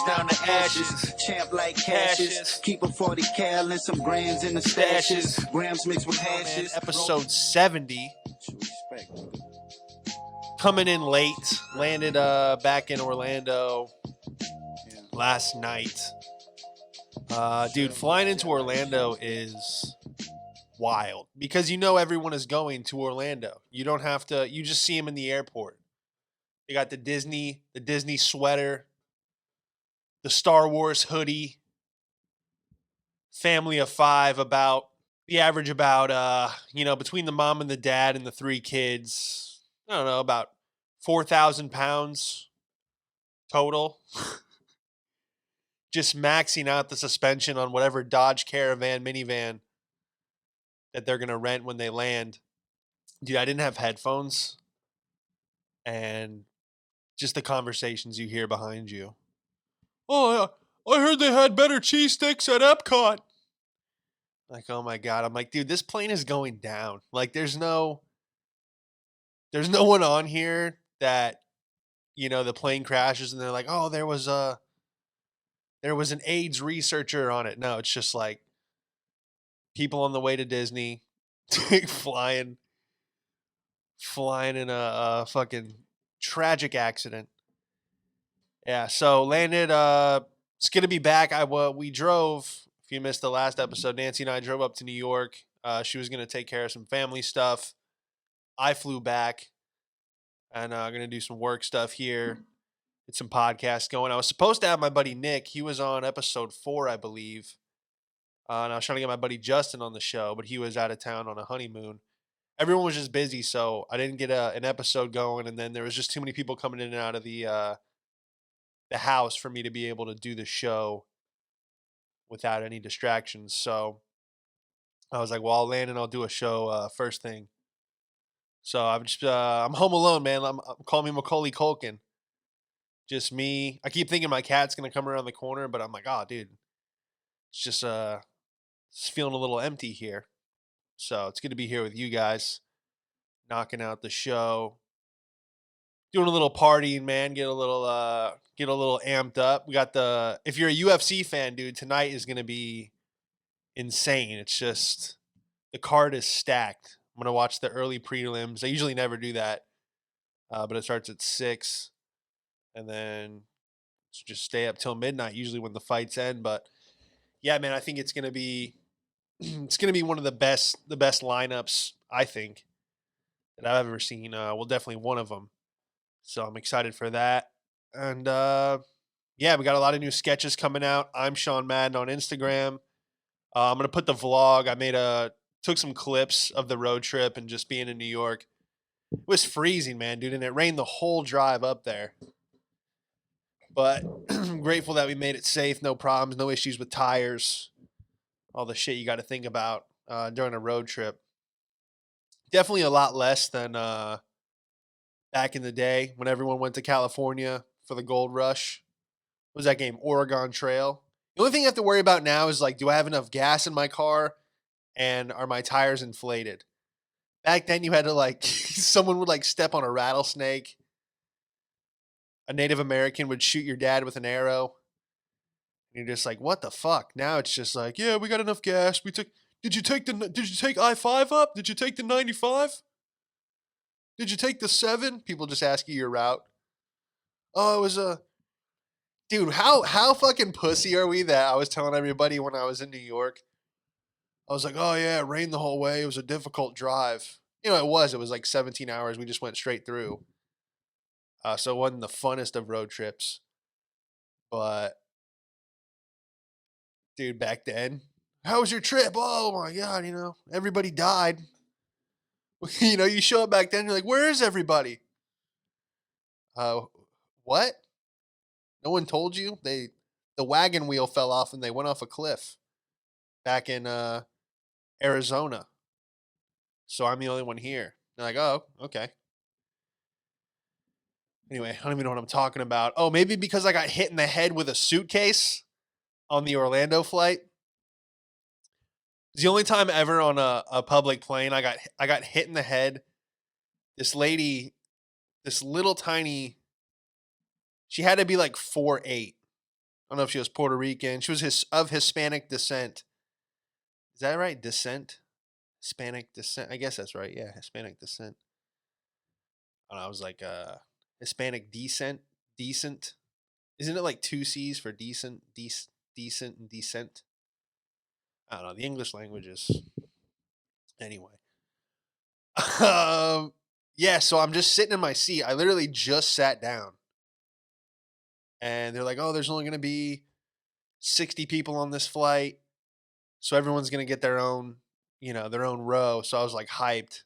down to ashes. Champ like cashes. Keep a 40 cal and some grams in the stashes. Grams mixed with hashes. Episode 70. Coming in late. Landed back in Orlando last night. Dude, flying into Orlando is wild because you know everyone is going to Orlando. You don't have to. You just see them in the airport. They got the Disney sweater, the Star Wars hoodie. Family of 5, about the average about between the mom and the dad and the 3 kids. I don't know, about 4,000 pounds total. Just maxing out the suspension on whatever Dodge Caravan minivan that they're going to rent when they land. Dude, I didn't have headphones. And just the conversations you hear behind you. Oh, I heard they had better cheese sticks at Epcot. Like, oh my God. I'm like, dude, this plane is going down. Like, there's no one on here that, the plane crashes and they're like, oh, there was an AIDS researcher on it. No, it's just like people on the way to Disney flying in a fucking tragic accident. Yeah, so landed. It's gonna be back. We drove. If you missed the last episode, Nancy and I drove up to New York. She was gonna take care of some family stuff. I flew back, and I'm gonna do some work stuff here. Get some podcasts going. I was supposed to have my buddy Nick. He was on episode 4, I believe. And I was trying to get my buddy Justin on the show, but he was out of town on a honeymoon. Everyone was just busy, so I didn't get an episode going. And then there was just too many people coming in and out of the house for me to be able to do the show without any distractions. So I was like, well, I'll land and I'll do a show first thing. So I'm home alone, man. I'm calling me Macaulay Culkin. Just me. I keep thinking my cat's going to come around the corner, but I'm like, oh, dude, it's just feeling a little empty here. So it's good to be here with you guys, knocking out the show, doing a little partying, man. Get a little amped up. We got if you're a UFC fan, dude, tonight is going to be insane. It's just, the card is stacked. I'm going to watch the early prelims. I usually never do that, but it starts at 6. And then just stay up till midnight, usually when the fights end. But yeah, man, I think it's gonna be one of the best lineups, I think, that I've ever seen. Well, definitely one of them. So I'm excited for that. And yeah, we got a lot of new sketches coming out. I'm Sean Madden on Instagram. I'm gonna put the vlog. I took some clips of the road trip and just being in New York. It was freezing, man, dude, and it rained the whole drive up there. But grateful that we made it safe, no problems, no issues with tires, all the shit you got to think about during a road trip. Definitely a lot less than back in the day when everyone went to California for the gold rush. What was that game? Oregon Trail. The only thing you have to worry about now is, like, do I have enough gas in my car and are my tires inflated? Back then you had to, like, someone would, like, step on a rattlesnake. A Native American would shoot your dad with an arrow. And you're just like, what the fuck? Now it's just like, yeah, we got enough gas. Did you take I-5 up? Did you take the 95? Did you take the 7? People just ask you your route. Oh, it was dude, how fucking pussy are we that I was telling everybody when I was in New York? I was like, oh yeah, it rained the whole way. It was a difficult drive. It was like 17 hours. We just went straight through. So it wasn't the funnest of road trips. But, dude, back then, how was your trip? Oh, my God, everybody died. You show up back then, you're like, where is everybody? What? No one told you? The wagon wheel fell off and they went off a cliff back in Arizona. So I'm the only one here. They're like, oh, okay. Anyway, I don't even know what I'm talking about. Oh, maybe because I got hit in the head with a suitcase on the Orlando flight. It's the only time ever on a public plane I got hit in the head. This lady, this little tiny, she had to be like 4'8", don't know if she was Puerto Rican. She was of Hispanic descent. Is that right? Descent? Hispanic descent. I guess that's right. Yeah, Hispanic descent. And I was like, Hispanic decent, decent. Isn't it like two C's for decent, decent, and decent? I don't know. The English language is anyway. um, yeah. So I'm just sitting in my seat. I literally just sat down, and they're like, "Oh, there's only going to be 60 people on this flight, so everyone's going to get their own, their own row." So I was like hyped.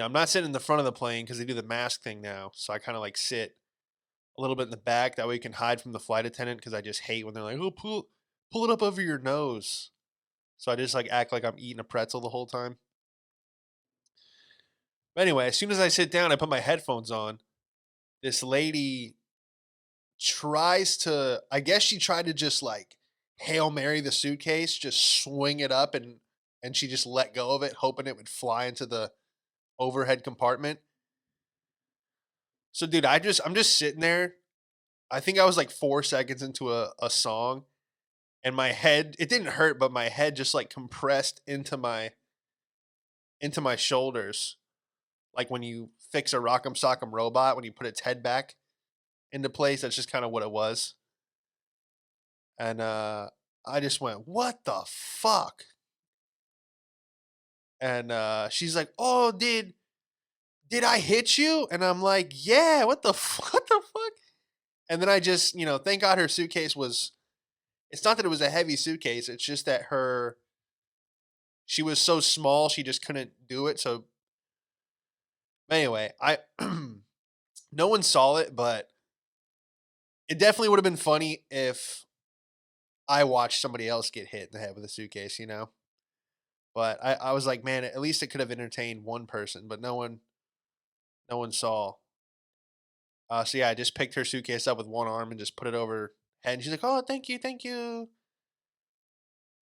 I'm not sitting in the front of the plane because they do the mask thing now. So I kind of like sit a little bit in the back. That way you can hide from the flight attendant because I just hate when they're like, "Oh, pull it up over your nose." So I just like act like I'm eating a pretzel the whole time. But anyway, as soon as I sit down, I put my headphones on. This lady tries to, I guess she tried to just like Hail Mary the suitcase, just swing it up and she just let go of it, hoping it would fly into the overhead compartment. So dude, I'm just sitting there. I think I was like 4 seconds into a song and my head, it didn't hurt, but my head just like compressed into my shoulders. Like when you fix a Rock'em Sock'em robot, when you put its head back into place, that's just kind of what it was. And I just went, "What the fuck?" And she's like, "Oh, did I hit you?" And I'm like, "Yeah, what the what the fuck?" And then I just, thank God her suitcase was, it's not that it was a heavy suitcase, it's just that she was so small, she just couldn't do it. So anyway, I no one saw it, but it definitely would have been funny if I watched somebody else get hit in the head with a suitcase. But I was like, man, at least it could have entertained one person, but no one saw. So yeah, I just picked her suitcase up with one arm and just put it over her head. And she's like, "Oh, thank you, thank you."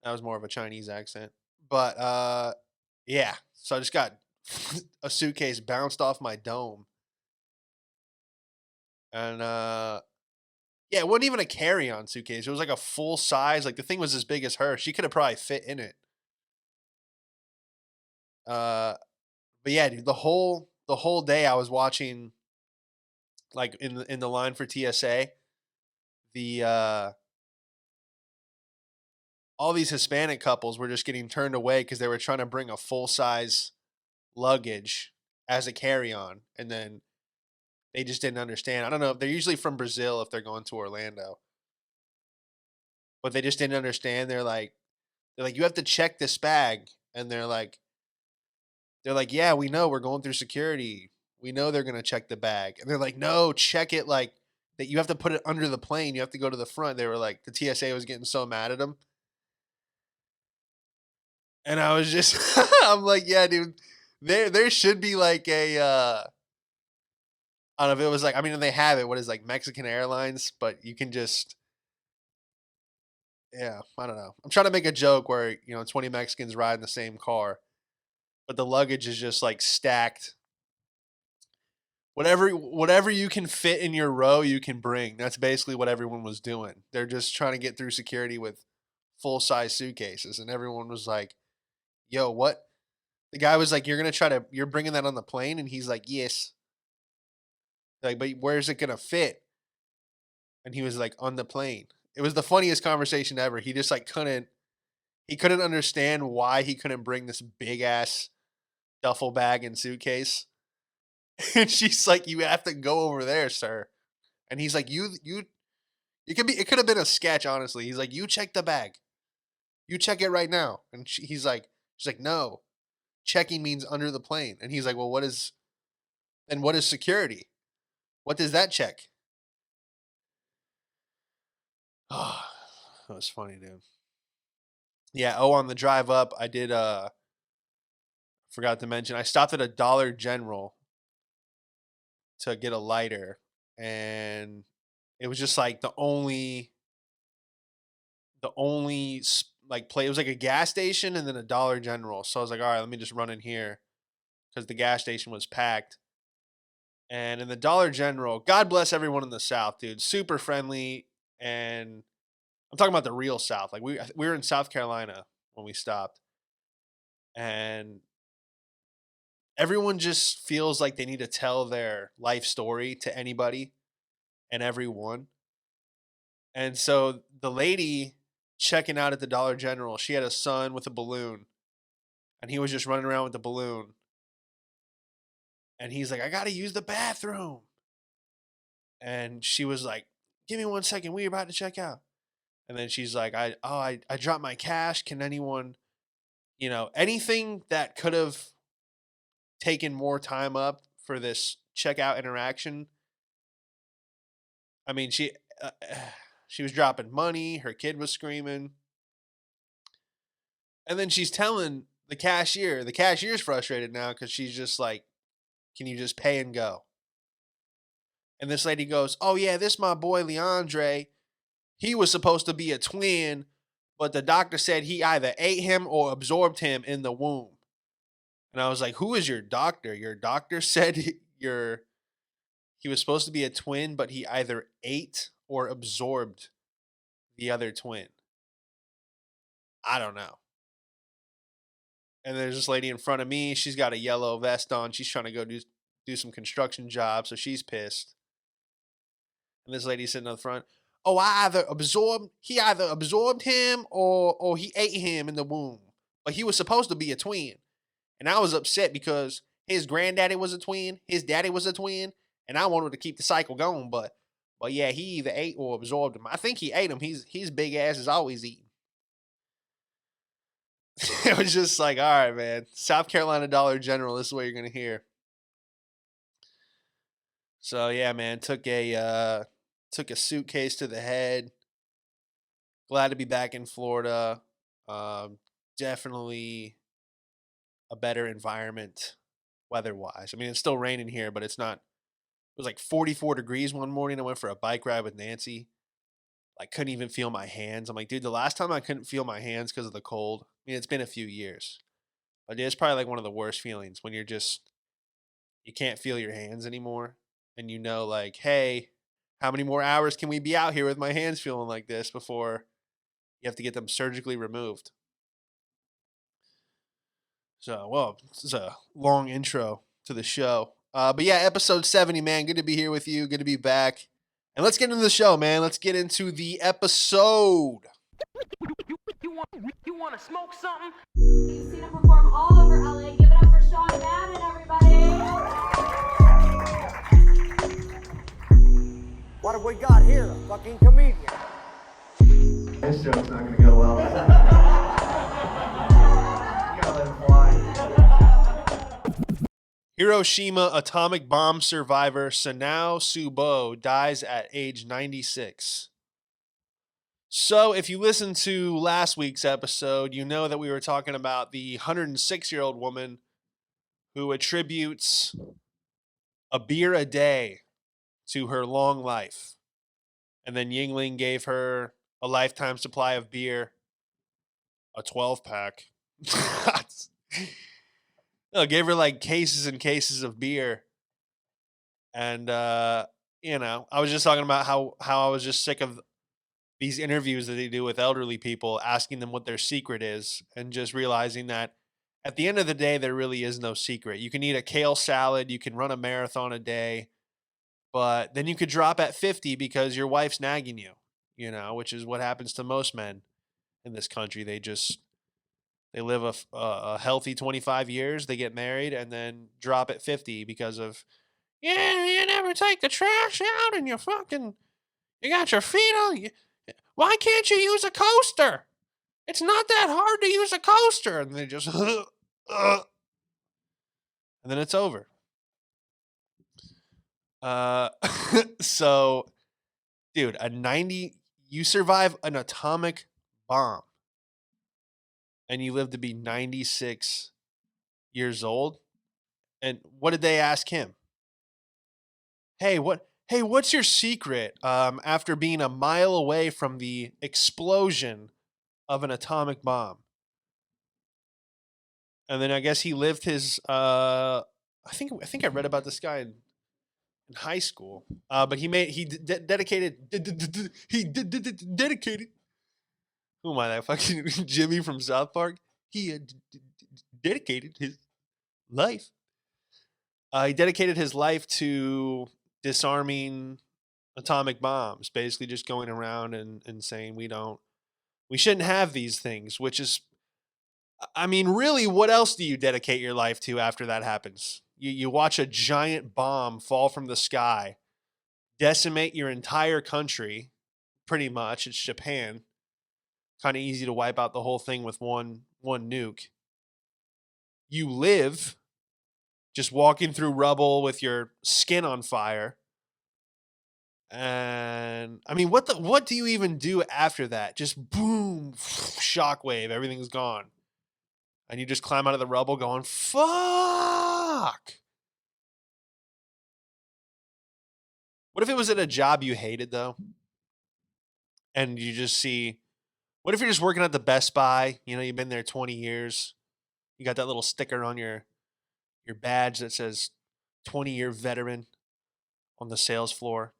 That was more of a Chinese accent. But yeah. So I just got a suitcase bounced off my dome. And yeah, it wasn't even a carry-on suitcase. It was like a full size, like the thing was as big as her. She could have probably fit in it. Uh but yeah, dude, the whole day I was watching like in the line for TSA, the all these Hispanic couples were just getting turned away because they were trying to bring a full size luggage as a carry on, and then they just didn't understand. I don't know. They're usually from Brazil if they're going to Orlando, but they just didn't understand. They're like, "You have to check this bag," and they're like, "Yeah, we know. We're going through security. We know they're gonna check the bag," and they're like, "No, check it like that. You have to put it under the plane. You have to go to the front." They were like, the TSA was getting so mad at them. And I was just I'm like, "Yeah, dude, there should be like a I don't know if it was like, I mean, they have it, what is like Mexican Airlines, but you can just yeah, I don't know. I'm trying to make a joke where, 20 Mexicans ride in the same car, but the luggage is just like stacked. Whatever you can fit in your row, you can bring. That's basically what everyone was doing. They're just trying to get through security with full-size suitcases, and everyone was like, "Yo, what?" The guy was like, you're bringing that on the plane?" And he's like, "Yes." Like, "But where's it gonna fit?" And he was like, "On the plane." It was the funniest conversation ever. He just like he couldn't understand why he couldn't bring this big ass duffel bag and suitcase. And she's like, "You have to go over there, sir." And he's like, it could have been a sketch, honestly. He's like, "You check the bag. You check it right now." And she's like, "No, checking means under the plane." And he's like, "Well, what is security? What does that check?" Oh, that was funny, dude. Yeah. Oh, on the drive up, I did. Forgot to mention, I stopped at a Dollar General to get a lighter, and it was just like like play. It was like a gas station and then a Dollar General. So I was like, all right, let me just run in here because the gas station was packed. And in the Dollar General, God bless everyone in the South, dude. Super friendly. and I'm talking about the real South. Like we were in South Carolina when we stopped, and everyone just feels like they need to tell their life story to anybody and everyone. And so the lady checking out at the Dollar General, she had a son with a balloon, and he was just running around with the balloon. And he's like, I got to use the bathroom. And she was like, give me 1 second. We're about to check out. And then she's like, I dropped my cash. Can anyone, anything that could have taken more time up for this checkout interaction. I mean, she was dropping money. Her kid was screaming. And then she's telling the cashier's frustrated now because she's just like, can you just pay and go? And this lady goes, oh yeah, this my boy Leandre. He was supposed to be a twin, but the doctor said he either ate him or absorbed him in the womb. And I was like, who is your doctor? Your doctor said he was supposed to be a twin, but he either ate or absorbed the other twin. I don't know. And there's this lady in front of me. She's got a yellow vest on. She's trying to go do some construction job, so she's pissed. And this lady's sitting up front. Oh, he either absorbed him or he ate him in the womb. But he was supposed to be a twin. And I was upset because his granddaddy was a twin, his daddy was a twin, and I wanted to keep the cycle going. But yeah, he either ate or absorbed him. I think he ate him. His big ass is always eating. It was just like, all right, man. South Carolina Dollar General, this is what you're gonna hear. So yeah, man, took a suitcase to the head. Glad to be back in Florida. Definitely a better environment weather-wise. I mean, it's still raining here, but it's not. It was like 44 degrees one morning. I went for a bike ride with Nancy. Like, couldn't even feel my hands. I'm like, dude, the last time I couldn't feel my hands because of the cold. I mean, it's been a few years, but it's probably like one of the worst feelings when you can't feel your hands anymore, and like, hey, how many more hours can we be out here with my hands feeling like this before you have to get them surgically removed? So, well, this is a long intro to the show. But yeah, episode 70, man. Good to be here with you. Good to be back. And let's get into the show, man. Let's get into the episode. You want to smoke something? You've seen him perform all over LA. Give it up for Sean Madden, everybody. What have we got here? A fucking comedian. This joke's not gonna go well. You gotta let it fly. Hiroshima atomic bomb survivor Sunao Tsuboi dies at age 96. So if you listened to last week's episode, you know that we were talking about the 106-year-old woman who attributes a beer a day to her long life. And then Yingling gave her a lifetime supply of beer, a 12-pack. No, gave her like cases and cases of beer. And, I was just talking about how I was just sick of these interviews that they do with elderly people, asking them what their secret is, and just realizing that at the end of the day, there really is no secret. You can eat a kale salad, you can run a marathon a day, but then you could drop at 50 because your wife's nagging you, which is what happens to most men in this country. They live a healthy 25 years, they get married, and then drop at 50 because of, you never take the trash out, and you got your feet on. Why can't you use a coaster? It's not that hard to use a coaster. And they just, and then it's over. So, dude, you survive an atomic bomb and you live to be 96 years old. And what did they ask him? Hey, what's your secret after being a mile away from the explosion of an atomic bomb? And then I guess he lived his I think I read about this guy in high school. But dedicated. Dedicated. Who am I? That fucking Jimmy from South Park. He dedicated his life. He dedicated his life to disarming atomic bombs, basically just going around and saying we shouldn't have these things, which is, I mean, really, what else do you dedicate your life to after that happens? You watch a giant bomb fall from the sky, decimate your entire country, pretty much. It's Japan. Kind of easy to wipe out the whole thing with one nuke. You live just walking through rubble with your skin on fire. And I mean, what do you even do after that? Just boom, shockwave, everything's gone. And you just climb out of the rubble going, fuck. What if it was at a job you hated, though? And you just see, what if you're just working at the Best Buy? You know, you've been there 20 years. You got that little sticker on your badge that says 20-year veteran on the sales floor.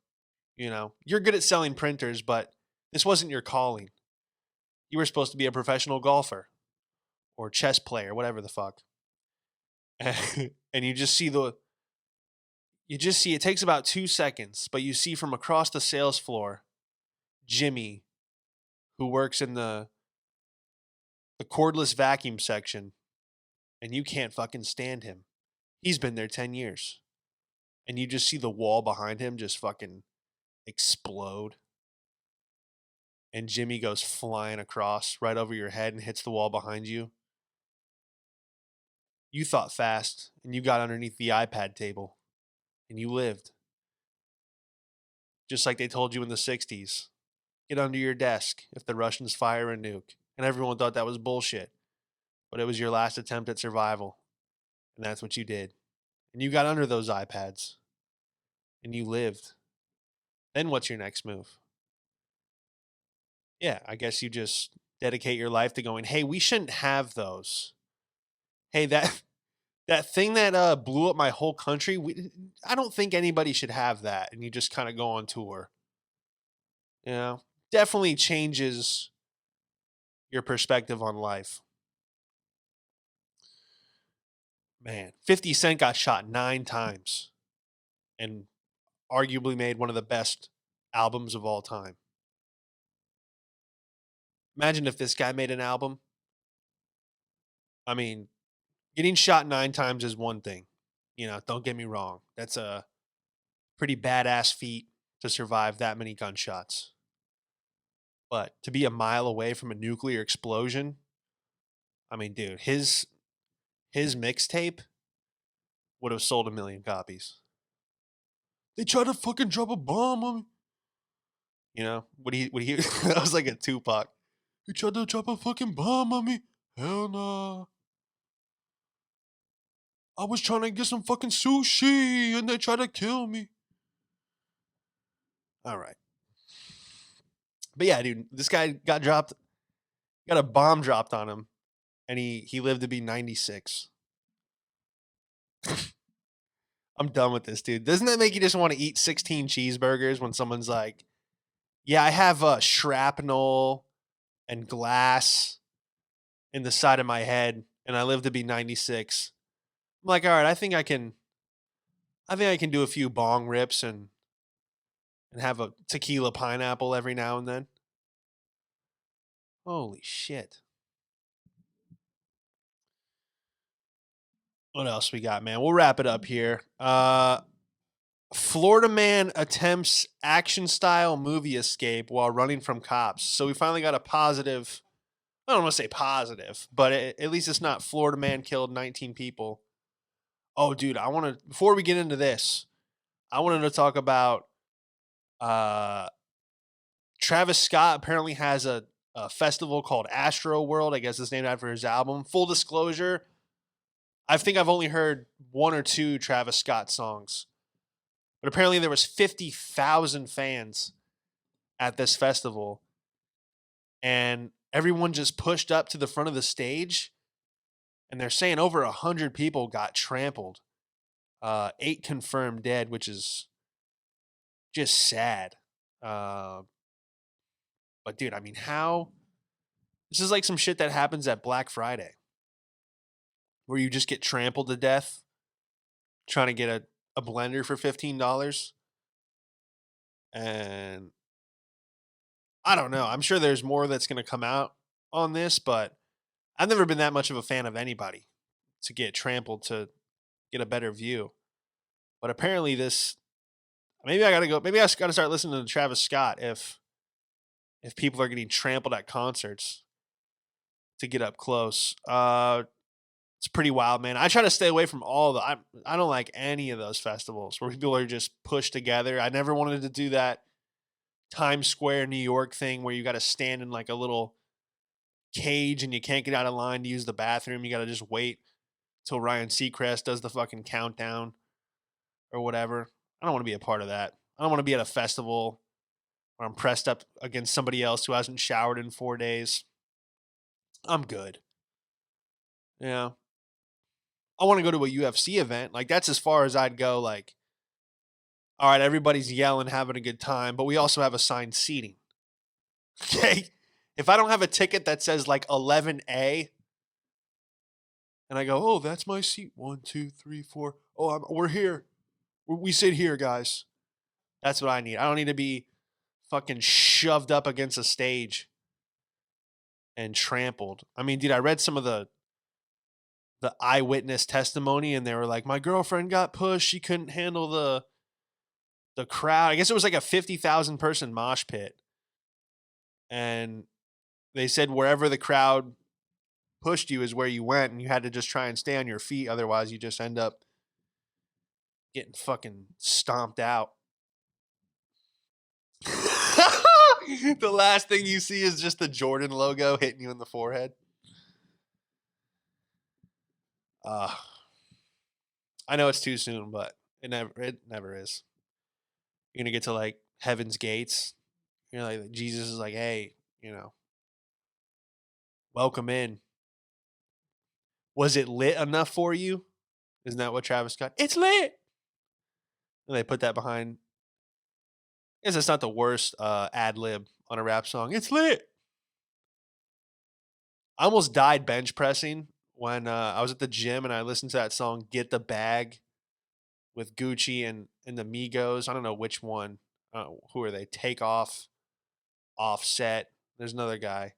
You know, you're good at selling printers, but this wasn't your calling. You were supposed to be a professional golfer or chess player, whatever the fuck. And you just see it takes about 2 seconds, but you see from across the sales floor, Jimmy, who works in the cordless vacuum section, and you can't fucking stand him. He's been there 10 years. And you just see the wall behind him just fucking explode. And Jimmy goes flying across right over your head and hits the wall behind you. You thought fast, and you got underneath the iPad table, and you lived. Just like they told you in the 60s. Get under your desk if the Russians fire a nuke. And everyone thought that was bullshit. But it was your last attempt at survival. And that's what you did. And you got under those iPads. And you lived. Then what's your next move? Yeah, I guess you just dedicate your life to going, hey, we shouldn't have those. Hey, that thing that blew up my whole country, I don't think anybody should have that. And you just kind of go on tour. You know, definitely changes your perspective on life. Man, 50 Cent got shot 9 times and arguably made one of the best albums of all time. Imagine if this guy made an album. I mean, getting shot 9 times is one thing. You know, don't get me wrong. That's a pretty badass feat to survive that many gunshots. But to be a mile away from a nuclear explosion, I mean, dude, his mixtape would have sold 1 million copies. They tried to fucking drop a bomb on me. You know, would he that was like a Tupac. He tried to drop a fucking bomb on me. Hell nah. I was trying to get some fucking sushi and they tried to kill me. All right. But yeah, dude, this guy got a bomb dropped on him, and he lived to be 96. I'm done with this, dude. Doesn't that make you just want to eat 16 cheeseburgers when someone's like, yeah, I have shrapnel and glass in the side of my head, and I live to be 96. I'm like, all right, I think I can do a few bong rips and have a tequila pineapple every now and then. Holy shit. What else we got, man? We'll wrap it up here. Florida man attempts action-style movie escape while running from cops. So we finally got a positive, I don't want to say positive, but at least it's not Florida man killed 19 people. Oh, dude, before we get into this, I wanted to talk about Travis Scott apparently has a festival called Astro World. I guess it's named after his album. Full disclosure, I think I've only heard 1 or 2 Travis Scott songs. But apparently there was 50,000 fans at this festival. And everyone just pushed up to the front of the stage. And they're saying over 100 people got trampled. 8 confirmed dead, which is just sad. But dude, I mean, how? This is like some shit that happens at Black Friday, where you just get trampled to death trying to get a blender for $15. And I don't know. I'm sure there's more that's going to come out on this, but I've never been that much of a fan of anybody to get trampled to get a better view. But apparently this, maybe I got to go, maybe I got to start listening to Travis Scott if people are getting trampled at concerts to get up close. It's pretty wild, man. I try to stay away from all the, I don't like any of those festivals where people are just pushed together. I never wanted to do that Times Square, New York thing where you got to stand in like a little cage and you can't get out of line to use the bathroom. You got to just wait till Ryan Seacrest does the fucking countdown or whatever. I don't want to be a part of that. I don't want to be at a festival where I'm pressed up against somebody else who hasn't showered in 4 days. I'm good. Yeah. I want to go to a UFC event. Like, that's as far as I'd go. Like, all right, everybody's yelling, having a good time, but we also have assigned seating. Okay? If I don't have a ticket that says like 11A, and I go, oh, that's my seat. 1, 2, 3, 4. Oh, we're here. We sit here, guys. That's what I need. I don't need to be fucking shoved up against a stage and trampled. I mean, dude, I read some of the eyewitness testimony, and they were like, my girlfriend got pushed. She couldn't handle the crowd. I guess it was like a 50,000 person mosh pit. And they said wherever the crowd pushed you is where you went, and you had to just try and stay on your feet. Otherwise, you just end up getting fucking stomped out. The last thing you see is just the Jordan logo hitting you in the forehead. I know it's too soon, but it never is. You're gonna get to like heaven's gates. You're like, Jesus is like, hey, welcome in. Was it lit enough for you? Isn't that what Travis Scott? It's lit. And they put that behind. I guess it's not the worst ad lib on a rap song. It's lit. I almost died bench pressing when I was at the gym and I listened to that song "Get the Bag" with Gucci and the Migos. I don't know which one. Who are they? Take Off, Offset. There's another guy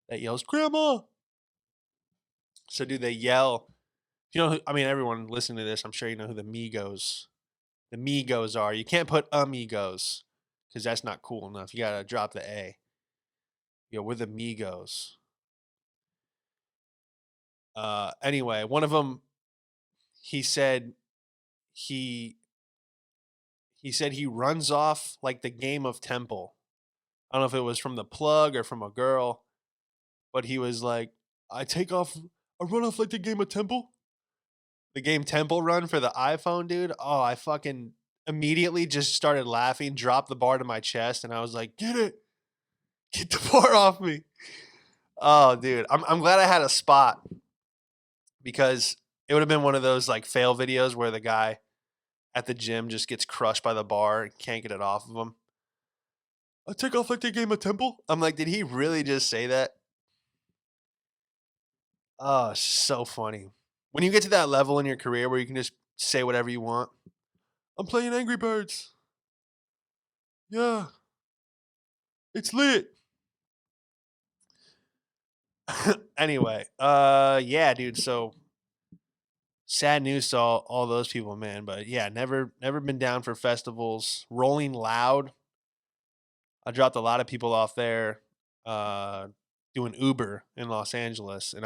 that yells "Grandma." So do they yell? I mean, everyone listening to this, I'm sure you know who the Migos are. You can't put amigos because that's not cool enough. You gotta drop the A. We're the Migos. Anyway, one of them, he said he runs off like the game of Temple. I don't know if it was from the plug or from a girl, but he was like, I run off like the game of Temple. The game Temple Run for the iPhone, dude. Oh, I fucking immediately just started laughing, dropped the bar to my chest, and I was like, get it. Get the bar off me. Oh, dude. I'm glad I had a spot because it would have been one of those like fail videos where the guy at the gym just gets crushed by the bar and can't get it off of him. I take off like the game of Temple. I'm like, did he really just say that? Oh, so funny. When you get to that level in your career where you can just say whatever you want. I'm playing Angry Birds. Yeah. It's lit. Anyway, yeah, dude. So sad news to all those people, man. But yeah, never been down for festivals. Rolling Loud. I dropped a lot of people off there doing Uber in Los Angeles, and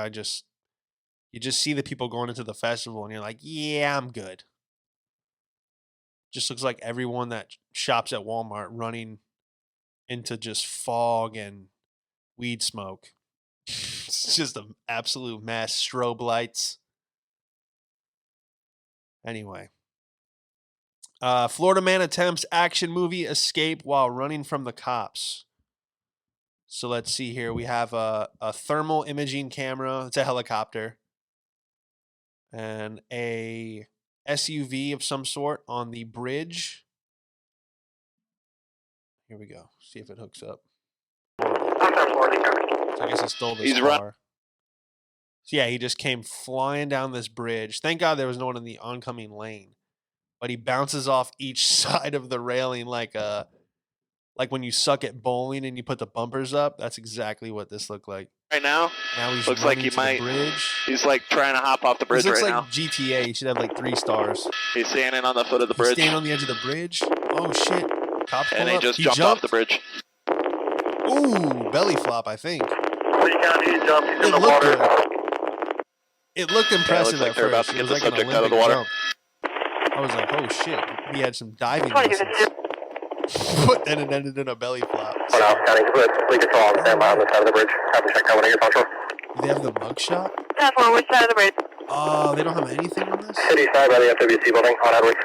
you just see the people going into the festival, and you're like, yeah, I'm good. Just looks like everyone that shops at Walmart running into just fog and weed smoke. It's just an absolute mess. Strobe lights. Anyway. Florida man attempts action movie escape while running from the cops. So let's see here. We have a thermal imaging camera. It's a helicopter. And a SUV of some sort on the bridge Here we go. See if it hooks up. I'm sorry, Florida. So I guess he stole this He's car. So yeah, he just came flying down this bridge. Thank God there was no one in the oncoming lane. But he bounces off each side of the railing like when you suck at bowling and you put the bumpers up. That's exactly what this looked like. Right now, Now he's looks like running he to the might. bridge. He's like trying to hop off the bridge This looks right like now. GTA. He should have like 3 stars. He's standing on the foot of the He's bridge, standing on the edge of the bridge. Oh shit! Cops pull and he up. just jumped off the bridge. Ooh, belly flop. I think He jumped in it the looked water. good. It looked impressive like at they're about first. to It get was the like an subject out of Olympic the water. jump. I was like, oh shit! He had some diving lessons. But then it ended in a belly flop. Sunao, counting split. Lead control on standby on the side of the bridge. Have to check out when I get punctual. Do they have the mugshot? That's one, which side of the bridge? Oh, they don't have anything on this? City side by the FWC building on Edwards.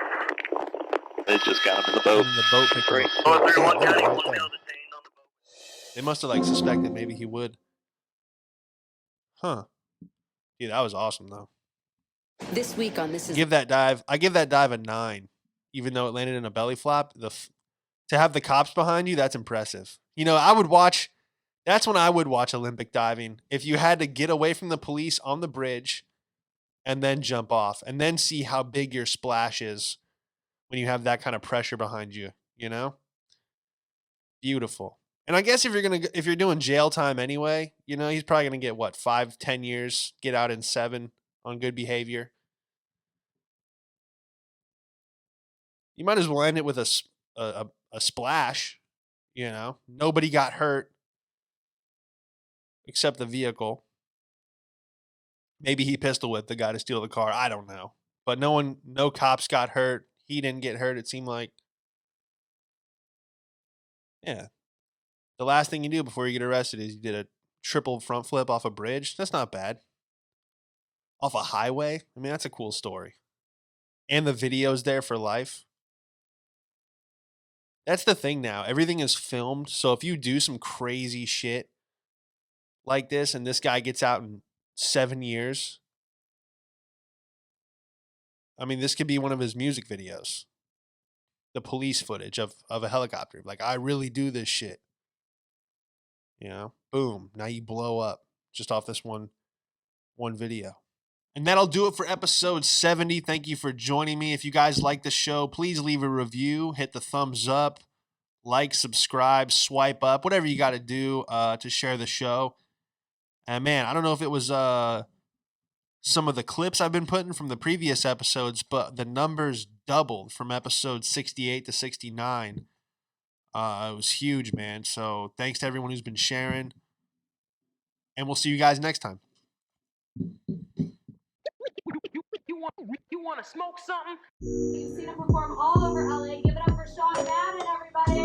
They just got him in the boat. And the boat picked him up. Oh, 31 Yeah, county, right one there. down detained on the boat. They must have like suspected maybe he would. Huh. Dude, that was awesome though. This week on This Is I give that dive a 9, even though it landed in a belly flop. To have the cops behind you, that's impressive. You know, that's when I would watch Olympic diving. If you had to get away from the police on the bridge and then jump off and then see how big your splash is when you have that kind of pressure behind you, you know? Beautiful. And I guess if you're doing jail time anyway, you know, he's probably going to get what, 5-10 years, get out in 7 on good behavior. You might as well end it with a splash, you know. Nobody got hurt except the vehicle. Maybe he pistol whipped the guy to steal the car. I don't know. But no cops got hurt. He didn't get hurt, it seemed like. Yeah. The last thing you do before you get arrested is you did a triple front flip off a bridge. That's not bad. Off a highway. I mean, that's a cool story. And the video's there for life. That's the thing now. Everything is filmed. So if you do some crazy shit like this and this guy gets out in 7 years, I mean, this could be one of his music videos. The police footage of a helicopter. Like, I really do this shit. You know? Boom. Now you blow up just off this one video. And that'll do it for episode 70. Thank you for joining me. If you guys like the show, please leave a review, hit the thumbs up, like, subscribe, swipe up, whatever you got to do to share the show. And man, I don't know if it was some of the clips I've been putting from the previous episodes, but the numbers doubled from episode 68 to 69. It was huge, man. So thanks to everyone who's been sharing. And we'll see you guys next time. You want to smoke something? You've seen him perform all over LA. Give it up for Sean Madden, everybody.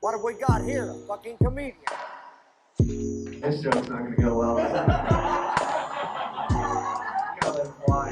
What have we got here? A fucking comedian. This joke's not gonna go well. You gotta let it fly.